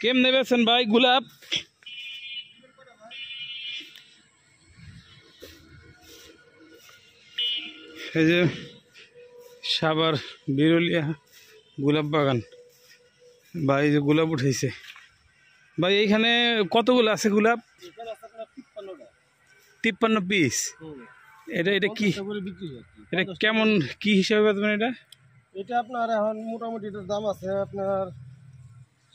কেমনে বেছেন ভাই গোলাপ? এই যে সাভার বিরুলিয়া গোলাপ বাগান ভাই, যে গোলাপ উঠেছে ভাই। এইখানে কতগুলো আছে গোলাপ? 53 পিস। এটা এটা কি, এটা কেমন কি হিসাবে বেচবেন এটা? এটা আপনার এখন মোটামুটি এটার দাম আছে আপনার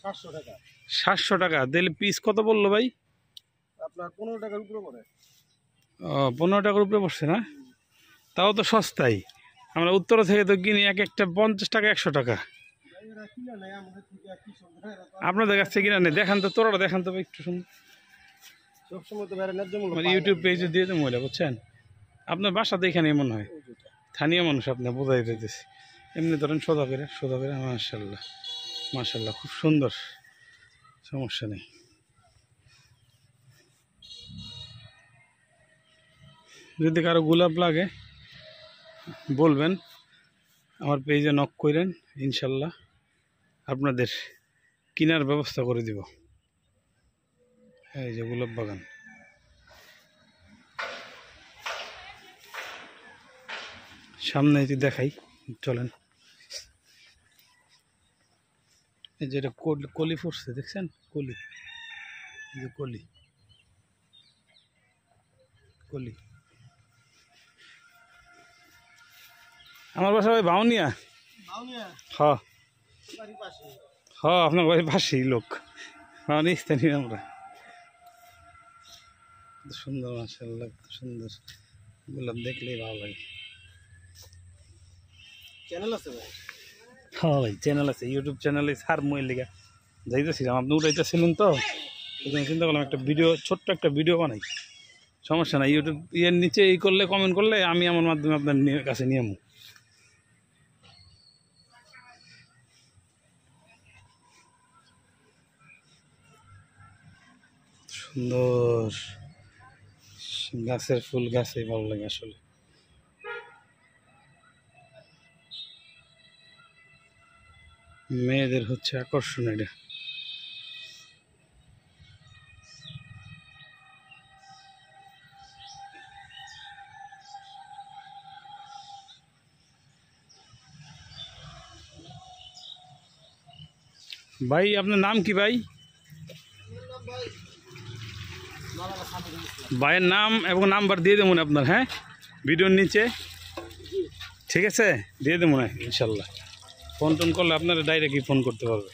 700 টাকা। 700 টাকা দিলে পিস কত বললো ভাই? আপনার 15 টাকার উপরে পড়ে। ও 15 টাকার উপরে পড়ছে না? তাও তো সস্তাই। আমরা উত্তরা থেকে তো কিনি এক একটা 50 টাকা 100 টাকা। আপনাদের কাছ থেকে কিনা নেই। দেখান তো তোরা, দেখান তো একটু সুন্দর। সবসময় তো বাইরে ন্যায্য মূল্য মানে ইউটিউব পেজে দিয়ে দেবো এটা, বুঝছেন? আপনার বাসা তো এখানে মনে হয়, স্থানীয় মানুষ আপনার বোঝাই দিতেছি। এমনি ধরেন সোজা করে মাশাল্লাহ মাশাল্লাহ, খুব সুন্দর, সমস্যা নেই। যদি কারো গোলাপ লাগে বলবেন, আমার পেজে নক করেন, ইনশাল্লাহ আপনাদের কেনার ব্যবস্থা করে দিব। এই যে গোলাপ বাগান, সামনে যদি দেখাই, চলেন। এই যে এটা কলি ফুটছে, দেখছেন? কলি, এই যে কলি কলি। আমার বাসা ভাই বাউনিয়া। হ্যাঁ হ্যাঁ, আপনার বাড়ির পাশেই লোক, বাউনি স্থানীয় আমরা। সুন্দর মাশাআল্লাহ, সুন্দর গোলাপ, দেখলেই ভালো লাগে। চ্যানেল আছে ভাই? হ্যাঁ ভাই, চ্যানেল আছে, ইউটিউব চ্যানেলে সার মই লেগে যাইতেছিলাম, আপনি উঠাইতেছিলেন তো, চিন্তা করলাম একটা ভিডিও, ছোট্ট একটা ভিডিও বানাই। সমস্যা নাই, ইউটিউব ইয়ের নিচে এই করলে, কমেন্ট করলে আমি আমার মাধ্যমে আপনার কাছে নিয়ে আমু। সুন্দর গাছের ফুল, গাছে ভালো লাগে আসলে। মেয়েদের হচ্ছে আকর্ষণ এটা। ভাই আপনার নাম কি ভাই? ভাইয়ের নাম এবং নাম্বার দিয়ে দেবো আপনার, হ্যাঁ, ভিডিওর নিচে, ঠিক আছে? দিয়ে দেবো না ইনশাল্লাহ। ফোন টোন করলে আপনারা ডাইরেক্টই ফোন করতে পারবে।